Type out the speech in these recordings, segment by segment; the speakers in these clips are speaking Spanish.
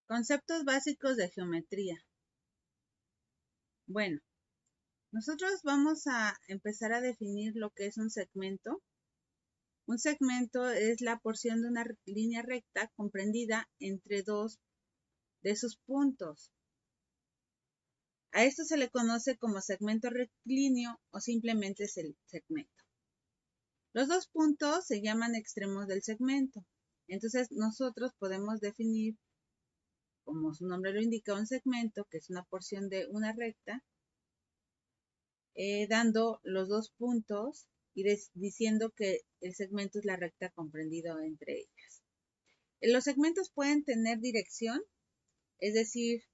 Conceptos básicos de geometría. Bueno, nosotros vamos a empezar a definir lo que es un segmento. Un segmento es la porción de una línea recta comprendida entre dos de sus puntos. A esto se le conoce como segmento rectilíneo o simplemente es el segmento. Los dos puntos se llaman extremos del segmento. Entonces nosotros podemos definir, como su nombre lo indica, un segmento, que es una porción de una recta, dando los dos puntos y diciendo que el segmento es la recta comprendida entre ellas. Los segmentos pueden tener dirección, es decir,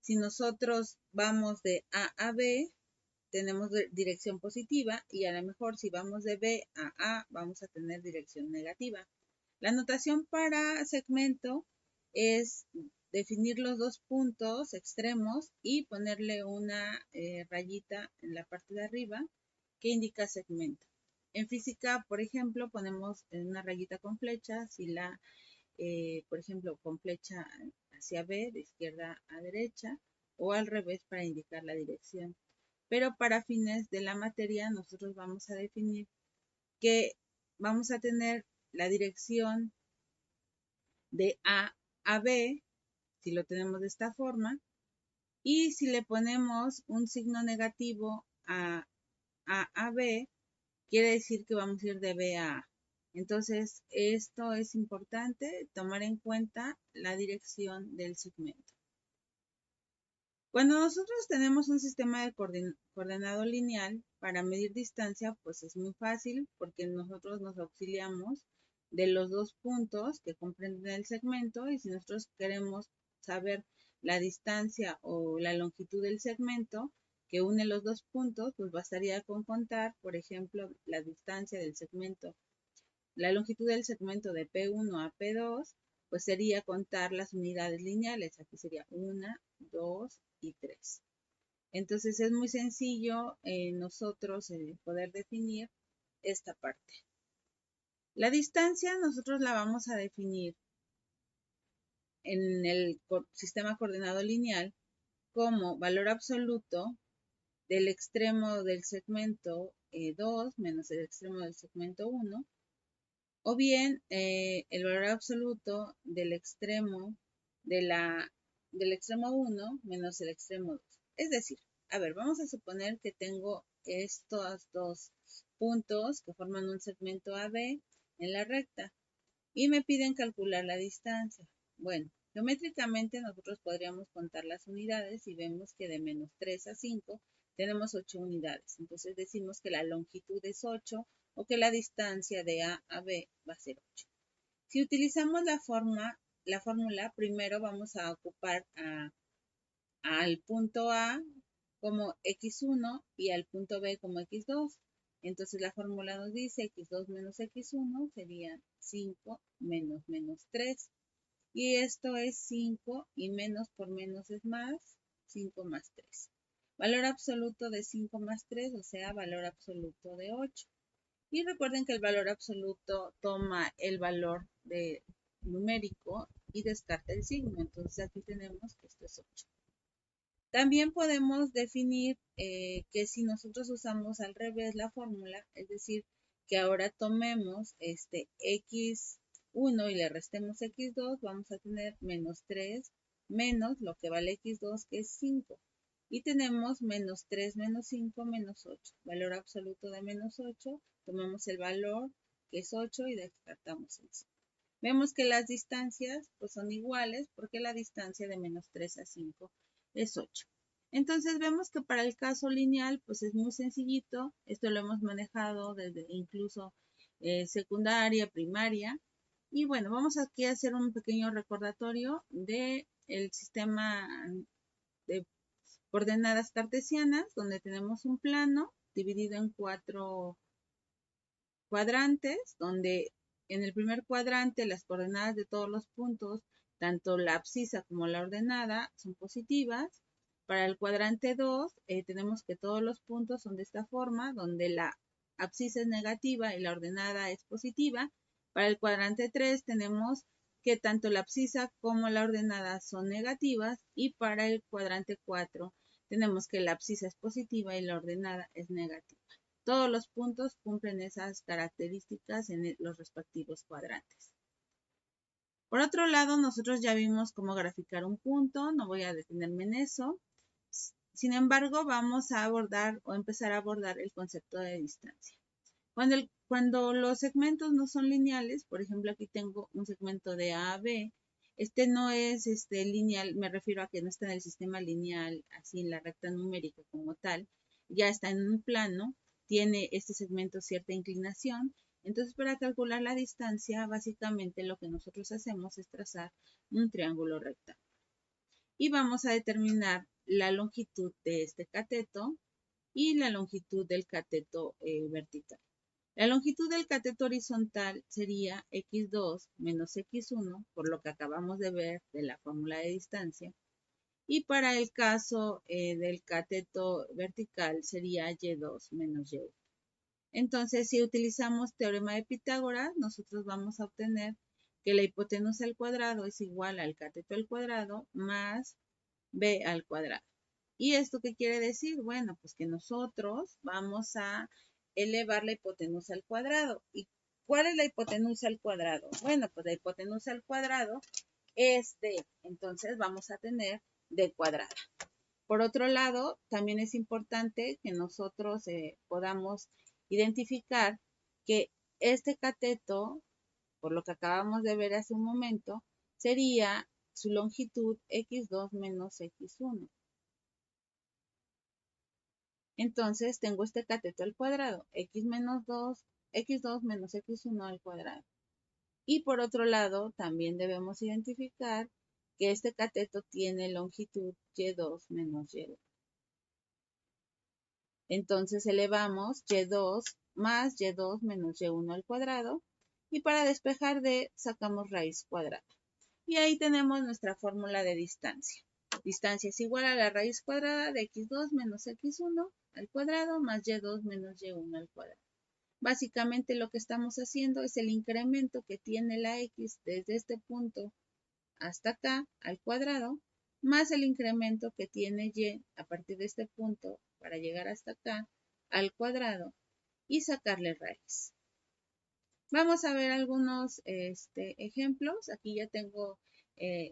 si nosotros vamos de A a B, tenemos dirección positiva y a lo mejor si vamos de B a A, vamos a tener dirección negativa. La notación para segmento es definir los dos puntos extremos y ponerle una rayita en la parte de arriba que indica segmento. En física, por ejemplo, ponemos una rayita con flecha, si la, por ejemplo, con flecha hacia B, de izquierda a derecha, o al revés para indicar la dirección. Pero para fines de la materia, nosotros vamos a definir que vamos a tener la dirección de A a B, si lo tenemos de esta forma, y si le ponemos un signo negativo a B, quiere decir que vamos a ir de B a A. Entonces, esto es importante, tomar en cuenta la dirección del segmento. Cuando nosotros tenemos un sistema de coordenado lineal para medir distancia, pues es muy fácil porque nosotros nos auxiliamos de los dos puntos que comprenden el segmento y si nosotros queremos saber la distancia o la longitud del segmento que une los dos puntos, pues bastaría con contar, por ejemplo, la distancia del segmento, la longitud del segmento de P1 a P2, pues sería contar las unidades lineales. Aquí sería 1, 2 y 3. Entonces es muy sencillo nosotros poder definir esta parte. La distancia nosotros la vamos a definir en el sistema coordenado lineal como valor absoluto del extremo del segmento 2 menos el extremo del segmento 1, o bien el valor absoluto del extremo del extremo 1 menos el extremo 2. Es decir, a ver, vamos a suponer que tengo estos dos puntos que forman un segmento AB en la recta y me piden calcular la distancia. Bueno, geométricamente nosotros podríamos contar las unidades y vemos que de menos 3 a 5 tenemos 8 unidades. Entonces decimos que la longitud es 8 o que la distancia de A a B va a ser 8. Si utilizamos la fórmula, primero vamos a ocupar al punto A como x1 y al punto B como x2. Entonces la fórmula nos dice x2 menos x1 sería 5 menos menos 3. Y esto es 5 y menos por menos es más, 5 más 3. Valor absoluto de 5 más 3, o sea, valor absoluto de 8. Y recuerden que el valor absoluto toma el valor de numérico y descarta el signo. Entonces aquí tenemos que esto es 8. También podemos definir que si nosotros usamos al revés la fórmula, es decir, que ahora tomemos este x1 y le restemos x2, vamos a tener menos 3 menos lo que vale x2, que es 5. Y tenemos menos 3 menos 5 menos 8. Valor absoluto de menos 8, tomamos el valor que es 8 y descartamos el 5. Vemos que las distancias pues son iguales porque la distancia de menos 3 a 5 es 8. Entonces vemos que para el caso lineal pues es muy sencillito. Esto lo hemos manejado desde incluso secundaria, primaria. Y bueno, vamos aquí a hacer un pequeño recordatorio del sistema de coordenadas cartesianas, donde tenemos un plano dividido en 4 cuadrantes, donde en el primer cuadrante las coordenadas de todos los puntos, tanto la abscisa como la ordenada, son positivas. Para el cuadrante 2 tenemos que todos los puntos son de esta forma, donde la abscisa es negativa y la ordenada es positiva. Para el cuadrante 3 tenemos que tanto la abscisa como la ordenada son negativas, y para el cuadrante 4 tenemos que la abscisa es positiva y la ordenada es negativa. Todos los puntos cumplen esas características en los respectivos cuadrantes. Por otro lado, nosotros ya vimos cómo graficar un punto, no voy a detenerme en eso. Sin embargo, vamos a abordar o empezar a abordar el concepto de distancia. Cuando los segmentos no son lineales, por ejemplo, aquí tengo un segmento de A a B, este no es lineal, me refiero a que no está en el sistema lineal, así en la recta numérica como tal, ya está en un plano, tiene este segmento cierta inclinación. Entonces, para calcular la distancia, básicamente lo que nosotros hacemos es trazar un triángulo rectángulo. Y vamos a determinar la longitud de este cateto y la longitud del cateto vertical. La longitud del cateto horizontal sería x2 menos x1, por lo que acabamos de ver de la fórmula de distancia. Y para el caso del cateto vertical sería y2 menos y1. Entonces, si utilizamos teorema de Pitágoras, nosotros vamos a obtener que la hipotenusa al cuadrado es igual al cateto al cuadrado más b al cuadrado. ¿Y esto qué quiere decir? Bueno, pues que nosotros vamos a elevar la hipotenusa al cuadrado. ¿Y cuál es la hipotenusa al cuadrado? Bueno, pues la hipotenusa al cuadrado es d. Entonces vamos a tener d cuadrada. Por otro lado, también es importante que nosotros podamos identificar que este cateto, por lo que acabamos de ver hace un momento, sería su longitud x2 menos x1. Entonces tengo este cateto al cuadrado, x2 menos x1 al cuadrado. Y por otro lado, también debemos identificar que este cateto tiene longitud y2 menos y1. Entonces elevamos y2 más y2 menos y1 al cuadrado, y para despejar d sacamos raíz cuadrada. Y ahí tenemos nuestra fórmula de distancia. Distancia es igual a la raíz cuadrada de x2 menos x1 al cuadrado más y2 menos y1 al cuadrado. Básicamente lo que estamos haciendo es el incremento que tiene la x desde este punto hasta acá al cuadrado, más el incremento que tiene y a partir de este punto para llegar hasta acá al cuadrado y sacarle raíz. Vamos a ver algunos ejemplos. Aquí ya tengo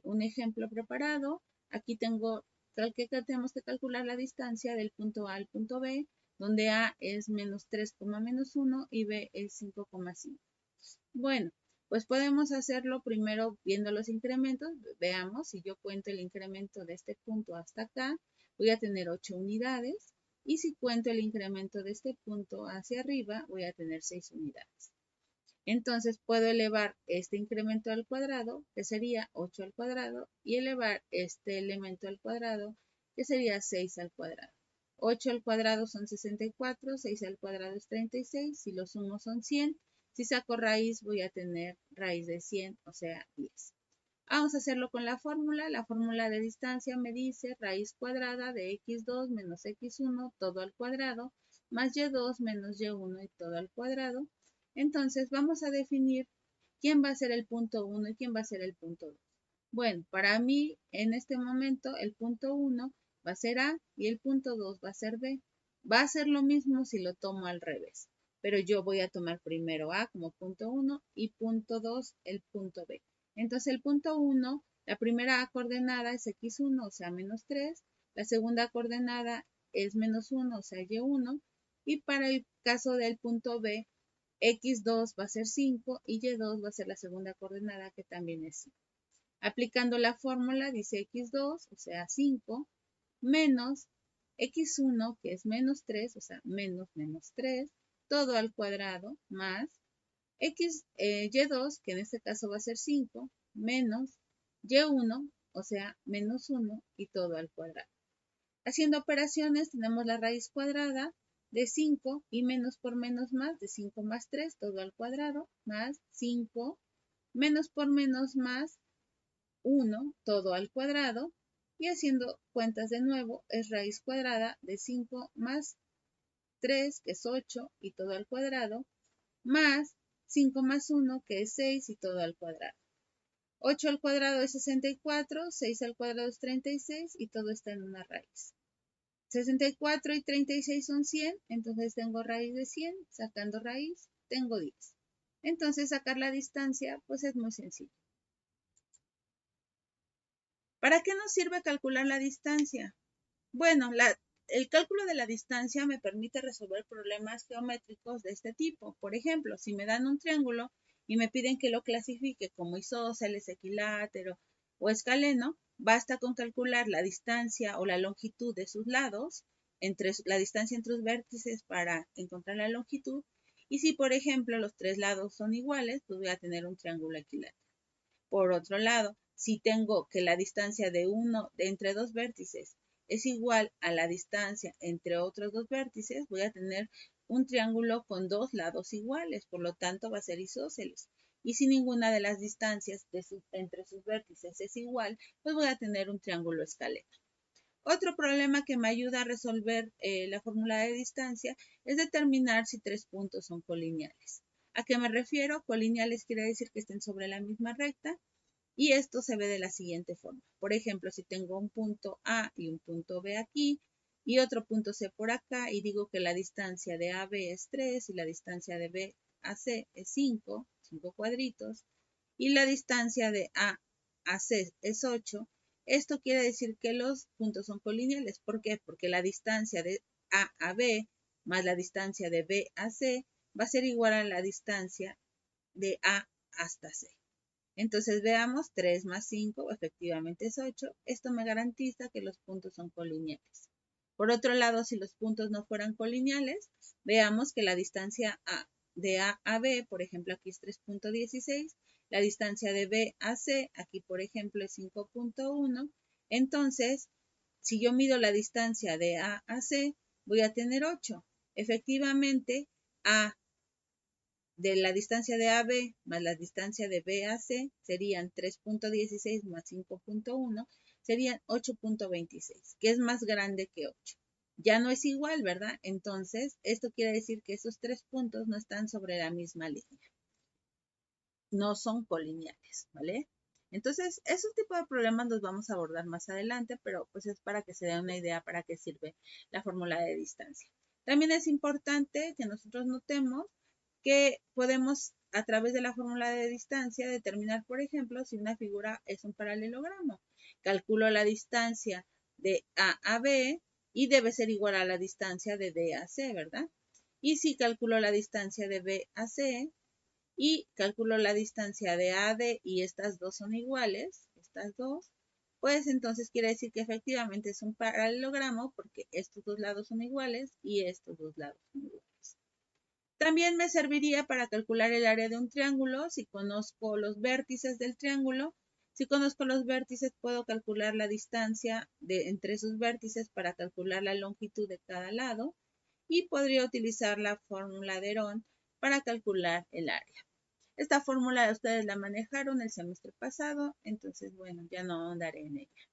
un ejemplo preparado. Aquí tengo que tenemos que calcular la distancia del punto A al punto B, donde A es menos 3,-1 y B es 5,5. Bueno, pues podemos hacerlo primero viendo los incrementos. Veamos, si yo cuento el incremento de este punto hasta acá, voy a tener 8 unidades. Y si cuento el incremento de este punto hacia arriba, voy a tener 6 unidades. Entonces puedo elevar este incremento al cuadrado, que sería 8 al cuadrado, y elevar este elemento al cuadrado, que sería 6 al cuadrado. 8 al cuadrado son 64, 6 al cuadrado es 36, si lo sumo son 100. Si saco raíz voy a tener raíz de 100, o sea 10. Vamos a hacerlo con la fórmula. La fórmula de distancia me dice raíz cuadrada de x2 menos x1 todo al cuadrado, más y2 menos y1 y todo al cuadrado. Entonces vamos a definir quién va a ser el punto 1 y quién va a ser el punto 2. Bueno, para mí en este momento el punto 1 va a ser A y el punto 2 va a ser B. Va a ser lo mismo si lo tomo al revés, pero yo voy a tomar primero A como punto 1 y punto 2 el punto B. Entonces el punto 1, la primera coordenada es x1, o sea, menos 3. La segunda coordenada es menos 1, o sea, y1. Y para el caso del punto B, x2 va a ser 5 y y2 va a ser la segunda coordenada, que también es 5. Aplicando la fórmula, dice x2, o sea 5, menos x1, que es menos 3, o sea menos 3, todo al cuadrado, más y2, que en este caso va a ser 5, menos y1, o sea menos 1, y todo al cuadrado. Haciendo operaciones tenemos la raíz cuadrada de 5 y menos por menos más, de 5 más 3, todo al cuadrado, más 5, menos por menos más 1, todo al cuadrado, y haciendo cuentas de nuevo es raíz cuadrada de 5 más 3, que es 8, y todo al cuadrado, más 5 más 1, que es 6, y todo al cuadrado. 8 al cuadrado es 64, 6 al cuadrado es 36 y todo está en una raíz. 64 y 36 son 100, entonces tengo raíz de 100, sacando raíz, tengo 10. Entonces sacar la distancia, pues es muy sencillo. ¿Para qué nos sirve calcular la distancia? Bueno, el cálculo de la distancia me permite resolver problemas geométricos de este tipo. Por ejemplo, si me dan un triángulo y me piden que lo clasifique como isósceles, equilátero o escaleno, basta con calcular la distancia o la longitud de sus lados, la distancia entre sus vértices para encontrar la longitud. Y si, por ejemplo, los tres lados son iguales, pues voy a tener un triángulo equilátero. Por otro lado, si tengo que la distancia de entre dos vértices es igual a la distancia entre otros dos vértices, voy a tener un triángulo con dos lados iguales, por lo tanto va a ser isósceles. Y si ninguna de las distancias entre sus vértices es igual, pues voy a tener un triángulo escaleno. Otro problema que me ayuda a resolver la fórmula de distancia es determinar si tres puntos son colineales. ¿A qué me refiero? Colineales quiere decir que estén sobre la misma recta. Y esto se ve de la siguiente forma. Por ejemplo, si tengo un punto A y un punto B aquí y otro punto C por acá y digo que la distancia de AB es 3 y la distancia de B a C es 5 cuadritos, y la distancia de A a C es 8, esto quiere decir que los puntos son colineales. ¿Por qué? Porque la distancia de A a B más la distancia de B a C va a ser igual a la distancia de A hasta C. Entonces veamos, 3 más 5 efectivamente es 8. Esto me garantiza que los puntos son colineales. Por otro lado, si los puntos no fueran colineales, veamos que la distancia de A a B, por ejemplo, aquí es 3.16, la distancia de B a C, aquí por ejemplo es 5.1. Entonces, si yo mido la distancia de A a C, voy a tener 8. Efectivamente, A de la distancia de AB más la distancia de B a C serían 3.16 más 5.1, serían 8.26, que es más grande que 8. Ya no es igual, ¿verdad? Entonces, esto quiere decir que esos tres puntos no están sobre la misma línea. No son colineales, ¿vale? Entonces, esos tipos de problemas los vamos a abordar más adelante, pero pues es para que se den una idea para qué sirve la fórmula de distancia. También es importante que nosotros notemos que podemos, a través de la fórmula de distancia, determinar, por ejemplo, si una figura es un paralelogramo. Calculo la distancia de A a B y debe ser igual a la distancia de D a C, ¿verdad? Y si calculo la distancia de B a C y calculo la distancia de AD y estas dos son iguales, estas dos, pues entonces quiere decir que efectivamente es un paralelogramo porque estos dos lados son iguales y estos dos lados son iguales. También me serviría para calcular el área de un triángulo si conozco los vértices del triángulo. Si conozco los vértices, puedo calcular la distancia entre sus vértices para calcular la longitud de cada lado y podría utilizar la fórmula de Herón para calcular el área. Esta fórmula ustedes la manejaron el semestre pasado, entonces bueno, ya no ahondaré en ella.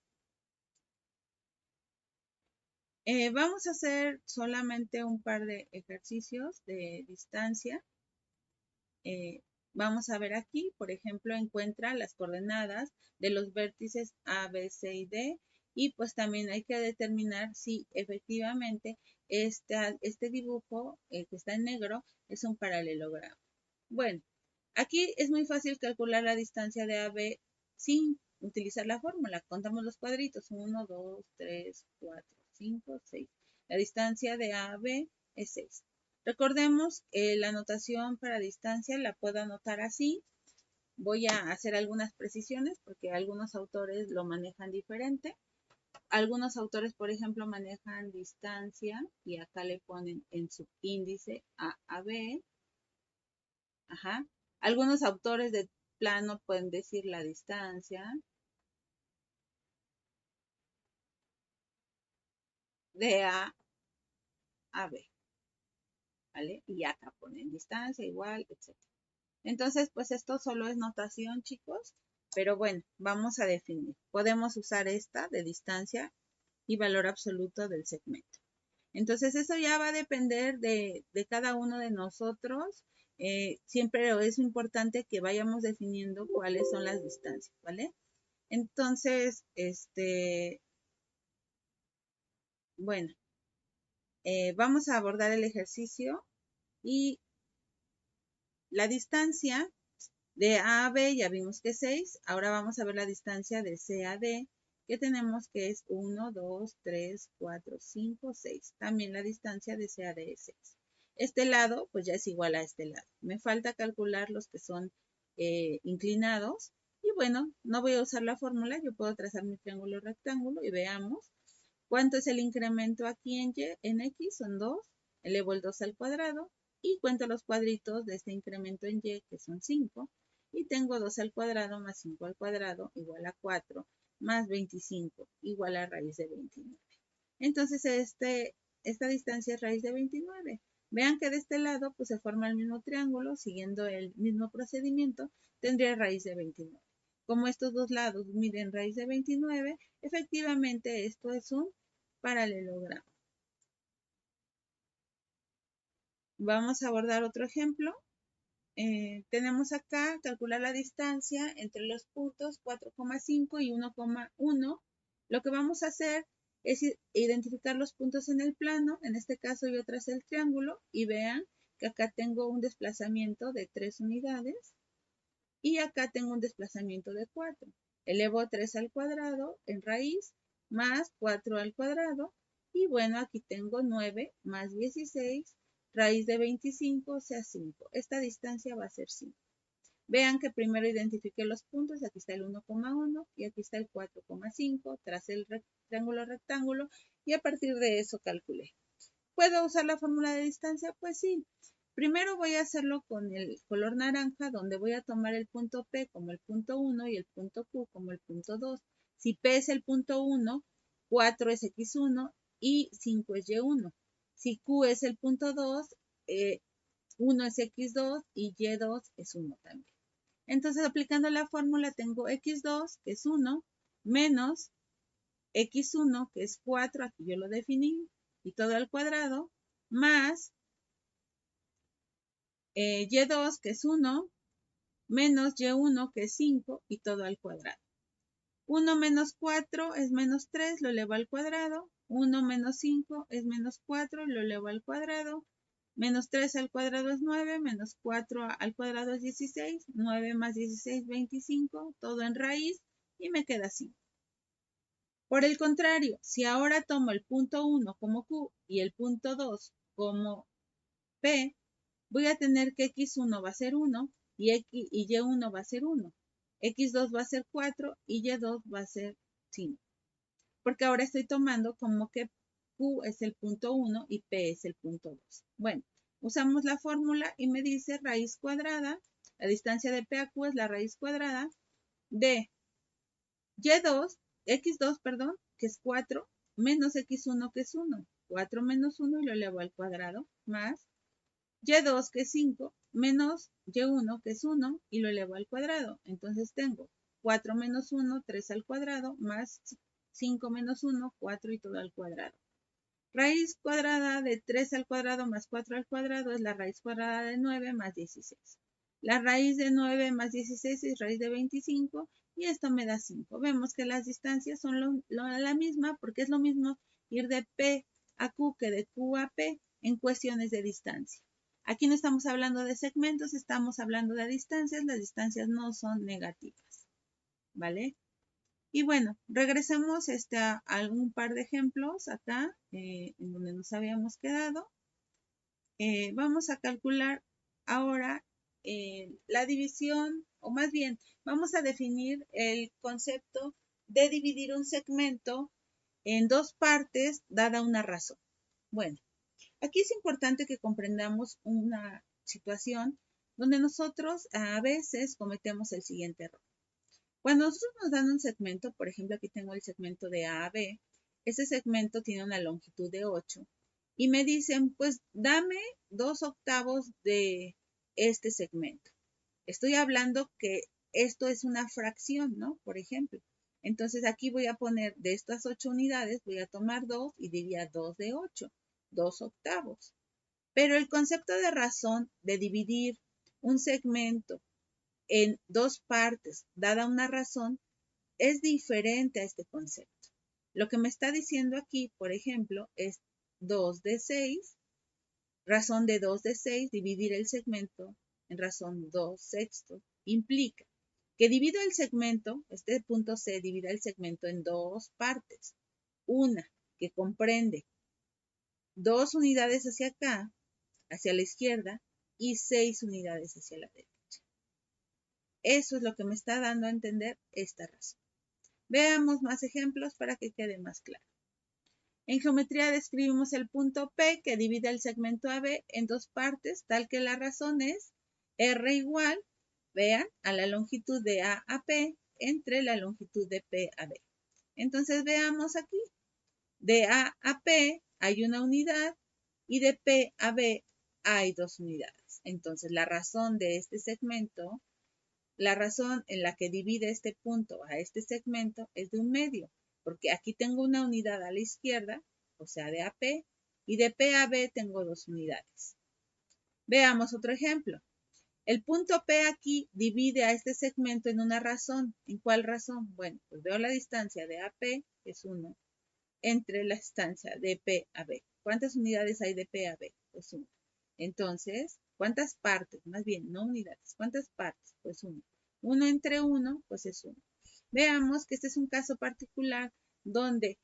Vamos a hacer solamente un par de ejercicios de distancia. Vamos a ver aquí, por ejemplo, encuentra las coordenadas de los vértices A, B, C y D, y pues también hay que determinar si efectivamente este dibujo que está en negro es un paralelogramo. Bueno, aquí es muy fácil calcular la distancia de AB sin utilizar la fórmula. Contamos los cuadritos, 1, 2, 3, 4, 5, 6. La distancia de AB es 6. Recordemos, la notación para distancia la puedo anotar así. Voy a hacer algunas precisiones porque algunos autores lo manejan diferente. Algunos autores, por ejemplo, manejan distancia y acá le ponen en subíndice A a B. Ajá. Algunos autores de plano pueden decir la distancia de A a B. ¿Vale? Y acá ponen distancia igual, etc. Entonces, pues esto solo es notación, chicos. Pero bueno, vamos a definir. Podemos usar esta de distancia y valor absoluto del segmento. Entonces, eso ya va a depender de cada uno de nosotros siempre es importante que vayamos definiendo cuáles son las distancias, ¿vale? Entonces, bueno, vamos a abordar el ejercicio y la distancia de A a B ya vimos que es 6. Ahora vamos a ver la distancia de C a D, que tenemos que es 1, 2, 3, 4, 5, 6. También la distancia de C a D es 6. Este lado, pues ya es igual a este lado. Me falta calcular los que son inclinados. Y bueno, no voy a usar la fórmula. Yo puedo trazar mi triángulo rectángulo y veamos cuánto es el incremento aquí en Y, en X, son 2. Elevo el 2 al cuadrado y cuento los cuadritos de este incremento en Y, que son 5. Y tengo 2 al cuadrado más 5 al cuadrado igual a 4 más 25 igual a raíz de 29. Entonces, esta distancia es raíz de 29. Vean que de este lado pues se forma el mismo triángulo, siguiendo el mismo procedimiento, tendría raíz de 29. Como estos dos lados miden raíz de 29, efectivamente esto es un paralelogramo. Vamos a abordar otro ejemplo. Tenemos acá calcular la distancia entre los puntos 4,5 y 1,1. Lo que vamos a hacer es identificar los puntos en el plano. En este caso yo tracé el triángulo y vean que acá tengo un desplazamiento de 3 unidades y acá tengo un desplazamiento de 4. Elevo 3 al cuadrado en raíz más 4 al cuadrado y bueno, aquí tengo 9 más 16 raíz de 25, o sea 5. Esta distancia va a ser 5. Vean que primero identifiqué los puntos, aquí está el 1,1 y aquí está el 4,5, tracé el triángulo rectángulo y a partir de eso calculé. ¿Puedo usar la fórmula de distancia? Pues sí. Primero voy a hacerlo con el color naranja, donde voy a tomar el punto P como el punto 1 y el punto Q como el punto 2. Si P es el punto 1, 4 es X1 y 5 es Y1. Si Q es el punto 2, 1 es X2 y Y2 es 1 también. Entonces, aplicando la fórmula, tengo X2, que es 1, menos X1, que es 4, aquí yo lo definí, y todo al cuadrado, más Y2, que es 1, menos Y1, que es 5, y todo al cuadrado. 1 menos 4 es menos 3, lo elevo al cuadrado. 1 menos 5 es menos 4, lo elevo al cuadrado. Menos 3 al cuadrado es 9, menos 4 al cuadrado es 16. 9 más 16, 25, todo en raíz, y me queda 5. Por el contrario, si ahora tomo el punto 1 como Q y el punto 2 como P, voy a tener que X1 va a ser 1 y Y1 va a ser 1. X2 va a ser 4 y Y2 va a ser 5. Porque ahora estoy tomando como que Q es el punto 1 y P es el punto 2. Bueno, usamos la fórmula y me dice raíz cuadrada, la distancia de P a Q es la raíz cuadrada de Y2, X2, perdón, que es 4, menos X1, que es 1. 4 menos 1 y lo elevo al cuadrado, más Y2, que es 5, menos Y1, que es 1, y lo elevo al cuadrado. Entonces tengo 4 menos 1, 3 al cuadrado, más 5 menos 1, 4 y todo al cuadrado. Raíz cuadrada de 3 al cuadrado más 4 al cuadrado es la raíz cuadrada de 9 más 16. La raíz de 9 más 16 es raíz de 25 y esto me da 5. Vemos que las distancias son la misma porque es lo mismo ir de P a Q que de Q a P en cuestiones de distancia. Aquí no estamos hablando de segmentos, estamos hablando de distancias. Las distancias no son negativas, ¿vale? Y bueno, regresemos a algún par de ejemplos acá, en donde nos habíamos quedado. Vamos a calcular ahora la división, o más bien, vamos a definir el concepto de dividir un segmento en dos partes dada una razón. Bueno, aquí es importante que comprendamos una situación donde nosotros a veces cometemos el siguiente error. Cuando nosotros nos dan un segmento, por ejemplo, aquí tengo el segmento de A a B, ese segmento tiene una longitud de 8 y me dicen, pues dame 2/8 de este segmento. Estoy hablando que esto es una fracción, ¿no? Por ejemplo. Entonces aquí voy a poner de estas 8 unidades, voy a tomar 2 y diría 2 de 8, 2/8. Pero el concepto de razón de dividir un segmento en dos partes, dada una razón, es diferente a este concepto. Lo que me está diciendo aquí, por ejemplo, es 2 de 6, razón de 2 de 6, dividir el segmento en razón 2 sextos, implica que divido el segmento, este punto C divide el segmento en dos partes. Una que comprende 2 unidades hacia acá, hacia la izquierda, y 6 unidades hacia la derecha. Eso es lo que me está dando a entender esta razón. Veamos más ejemplos para que quede más claro. En geometría describimos el punto P que divide el segmento AB en dos partes, tal que la razón es R igual, vean, a la longitud de A a P entre la longitud de P a B. Entonces veamos aquí, de A a P hay una unidad y de P a B hay dos unidades. Entonces la razón de este segmento, la razón en la que divide este punto a este segmento es de un medio, porque aquí tengo una unidad a la izquierda, o sea de AP, y de P a B tengo dos unidades. Veamos otro ejemplo. El punto P aquí divide a este segmento en una razón. ¿En cuál razón? Bueno, pues veo la distancia de AP, que es 1, entre la distancia de P a B. ¿Cuántas unidades hay de P a B? Pues 1. Entonces, ¿cuántas partes? Más bien, no unidades. ¿Cuántas partes? Pues 1. 1 entre 1, pues es 1. Veamos que este es un caso particular donde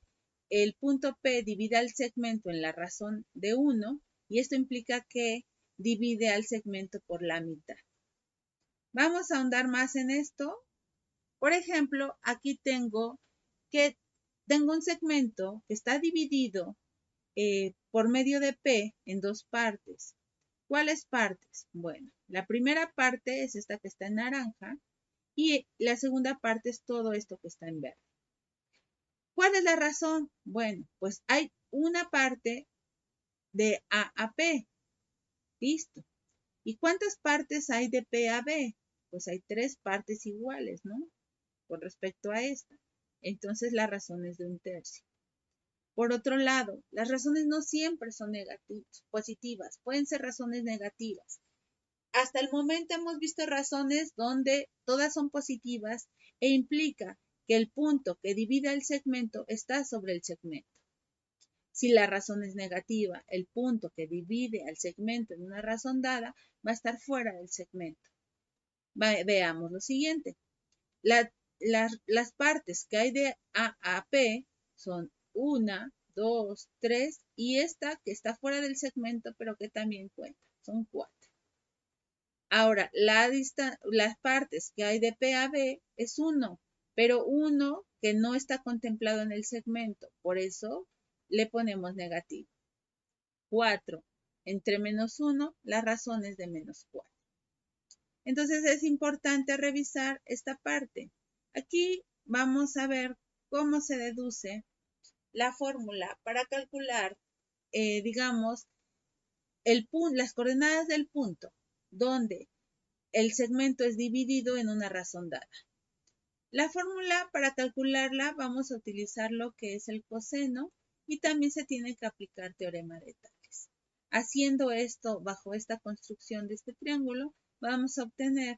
el punto P divide al segmento en la razón de 1 y esto implica que divide al segmento por la mitad. Vamos a ahondar más en esto. Por ejemplo, aquí tengo un segmento que está dividido por medio de P en dos partes. ¿Cuáles partes? Bueno, la primera parte es esta que está en naranja y la segunda parte es todo esto que está en verde. ¿Cuál es la razón? Bueno, pues hay una parte de A a P. Listo. ¿Y cuántas partes hay de P a B? Pues hay tres partes iguales, ¿no? Con respecto a esta. Entonces la razón es de un tercio. Por otro lado, las razones no siempre son positivas, pueden ser razones negativas. Hasta el momento hemos visto razones donde todas son positivas e implica que el punto que divide el segmento está sobre el segmento. Si la razón es negativa, el punto que divide al segmento en una razón dada va a estar fuera del segmento. Veamos lo siguiente. Las partes que hay de A a P son 1, 2, 3 y esta que está fuera del segmento pero que también cuenta, son 4. Ahora, las partes que hay de P a B es 1, pero 1 que no está contemplado en el segmento, por eso le ponemos negativo. 4 entre menos 1, la razón es de menos 4. Entonces es importante revisar esta parte. Aquí vamos a ver cómo se deduce la fórmula para calcular, digamos, las coordenadas del punto, donde el segmento es dividido en una razón dada. La fórmula para calcularla vamos a utilizar lo que es el coseno y también se tiene que aplicar teorema de Tales. Haciendo esto bajo esta construcción de este triángulo, vamos a obtener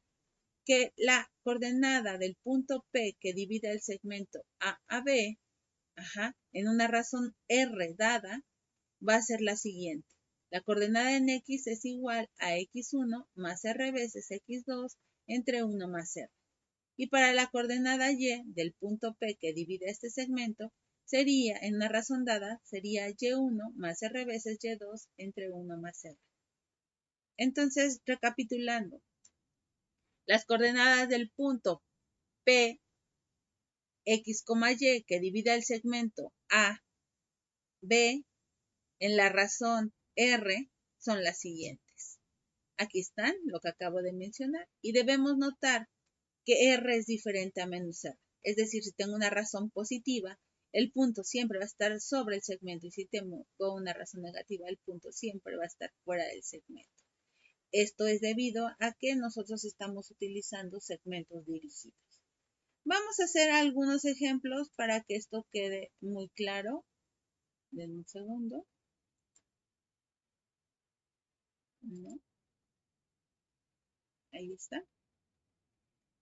que la coordenada del punto P que divide el segmento A a B, en una razón R dada, va a ser la siguiente. La coordenada en X es igual a X1 más R veces X2 entre 1 más R. Y para la coordenada Y del punto P que divide este segmento, sería, en una razón dada, sería Y1 más R veces Y2 entre 1 más R. Entonces, recapitulando, las coordenadas del punto P, X, Y que divide el segmento A, B, en la razón R son las siguientes. Aquí están lo que acabo de mencionar y debemos notar que R es diferente a menos R. Es decir, si tengo una razón positiva, el punto siempre va a estar sobre el segmento y si tengo una razón negativa, el punto siempre va a estar fuera del segmento. Esto es debido a que nosotros estamos utilizando segmentos dirigidos. Vamos a hacer algunos ejemplos para que esto quede muy claro. Denme un segundo. ¿No? Ahí está.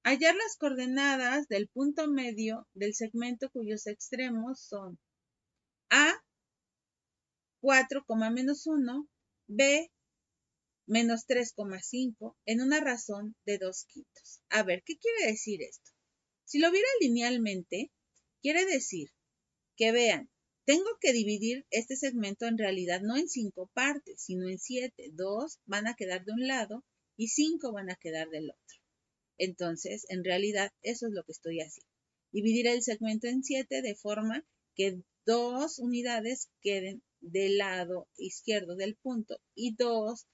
Hallar las coordenadas del punto medio del segmento cuyos extremos son A, 4, menos 1, B, menos 3,5 en una razón de 2/5. A ver, ¿qué quiere decir esto? Si lo viera linealmente, quiere decir que vean, tengo que dividir este segmento en realidad no en 5 partes, sino en 7. 2 van a quedar de un lado y 5 van a quedar del otro. Entonces, en realidad, eso es lo que estoy haciendo. Dividir el segmento en 7 de forma que 2 unidades queden del lado izquierdo del punto y 2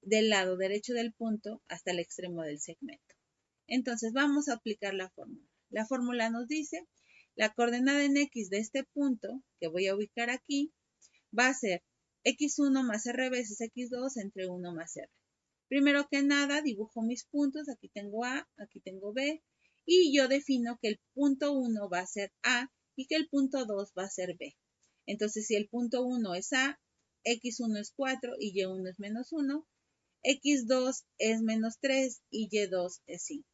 del lado derecho del punto hasta el extremo del segmento. Entonces, vamos a aplicar la fórmula. La fórmula nos dice, la coordenada en X de este punto, que voy a ubicar aquí, va a ser X1 más R veces X2 entre 1 más R. Primero que nada, dibujo mis puntos. Aquí tengo A, aquí tengo B. Y yo defino que el punto 1 va a ser A y que el punto 2 va a ser B. Entonces, si el punto 1 es A, X1 es 4 y Y1 es menos 1. X2 es menos 3 y Y2 es 5.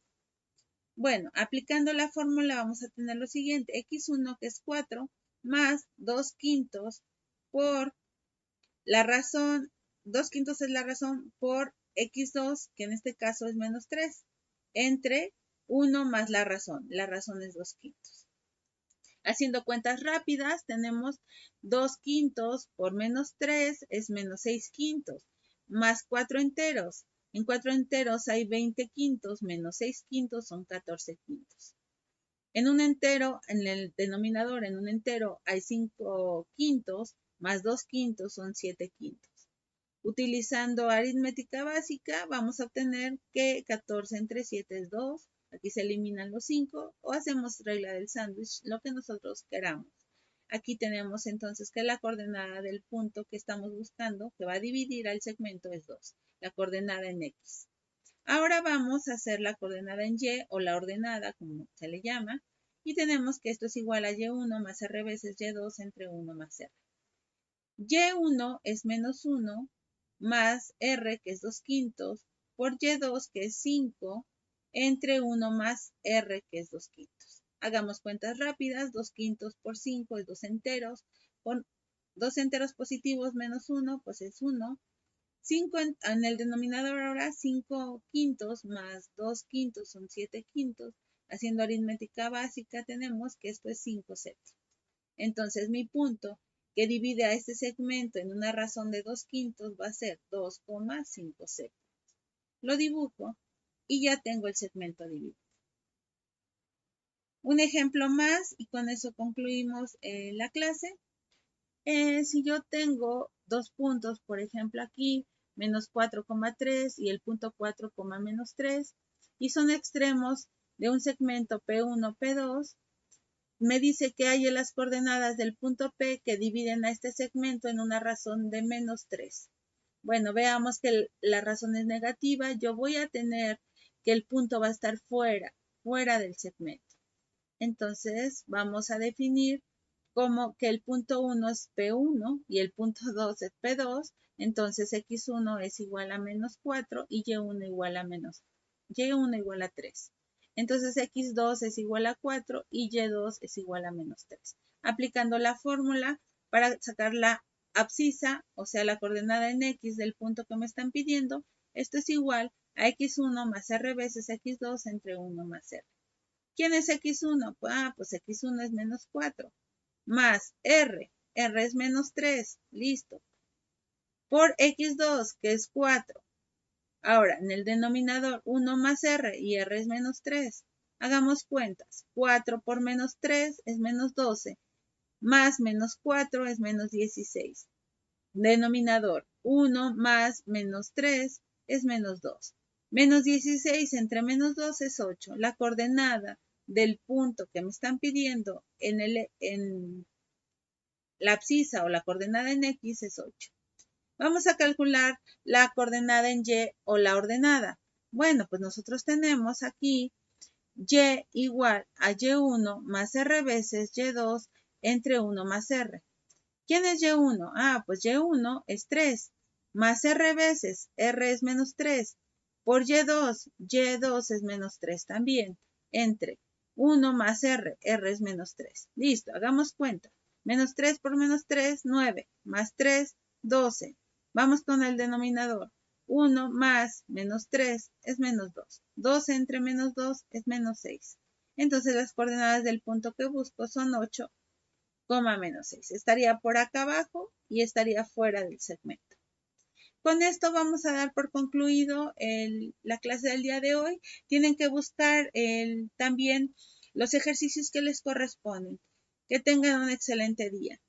Bueno, aplicando la fórmula vamos a tener lo siguiente. X1 que es 4 más 2/5 por la razón, 2/5 es la razón por X2, que en este caso es menos 3, entre 1 más la razón es 2/5. Haciendo cuentas rápidas, tenemos 2/5 por menos 3 es menos 6/5, más 4 enteros. En 4 enteros hay 20/5, menos 6/5 son 14/5. En un entero, en el denominador, en un entero hay 5/5, más 2/5 son 7/5. Utilizando aritmética básica, vamos a obtener que 14 entre 7 es 2. Aquí se eliminan los 5 o hacemos regla del sándwich, lo que nosotros queramos. Aquí tenemos entonces que la coordenada del punto que estamos buscando, que va a dividir al segmento, es 2. La coordenada en X. Ahora vamos a hacer la coordenada en Y o la ordenada, como se le llama. Y tenemos que esto es igual a Y1 más R veces Y2 entre 1 más R. Y1 es menos 1 más R, que es 2/5, por Y2, que es 5, entre 1 más R, que es 2/5. Hagamos cuentas rápidas. 2/5 por 5 es 2 enteros. Por 2 enteros positivos menos 1, pues es 1. 5 en el denominador ahora, 5/5 más 2/5 son 7/5. Haciendo aritmética básica tenemos que esto es 5/7. Entonces mi punto que divide a este segmento en una razón de 2/5 va a ser 2,5 Lo dibujo y ya tengo el segmento dividido. Un ejemplo más y con eso concluimos la clase. Si yo tengo dos puntos, por ejemplo aquí, menos 4,3 y el punto 4, menos 3, y son extremos de un segmento P1, P2, me dice que hay las coordenadas del punto P que dividen a este segmento en una razón de menos 3. Bueno, veamos que la razón es negativa. Yo voy a tener que el punto va a estar fuera del segmento. Entonces, vamos a definir como que el punto 1 es P1 y el punto 2 es P2. Entonces, X1 es igual a menos 4 y Y1 igual a 3. Entonces X2 es igual a 4 y Y2 es igual a menos 3. Aplicando la fórmula para sacar la abscisa, o sea, la coordenada en X del punto que me están pidiendo, esto es igual a X1 más R veces X2 entre 1 más R. ¿Quién es X1? Pues X1 es menos 4, más R es menos 3, listo, por X2, que es 4. Ahora, en el denominador 1 más R y R es menos 3. Hagamos cuentas. 4 por menos 3 es menos 12, más menos 4 es menos 16. Denominador 1 más menos 3 es menos 2. Menos 16 entre menos 2 es 8. La coordenada del punto que me están pidiendo en la abscisa o la coordenada en X es 8. Vamos a calcular la coordenada en Y o la ordenada. Bueno, pues nosotros tenemos aquí Y igual a Y1 más R veces Y2 entre 1 más R. ¿Quién es Y1? Pues Y1 es 3, más R veces, R es menos 3, por Y2, Y2 es menos 3 también, entre 1 más R, R es menos 3. Listo, hagamos cuenta. Menos 3 por menos 3, 9, más 3, 12. Vamos con el denominador. 1 más menos 3 es menos 2. 12 entre menos 2 es menos 6. Entonces las coordenadas del punto que busco son 8, menos 6. Estaría por acá abajo y estaría fuera del segmento. Con esto vamos a dar por concluido la clase del día de hoy. Tienen que buscar también los ejercicios que les corresponden. Que tengan un excelente día.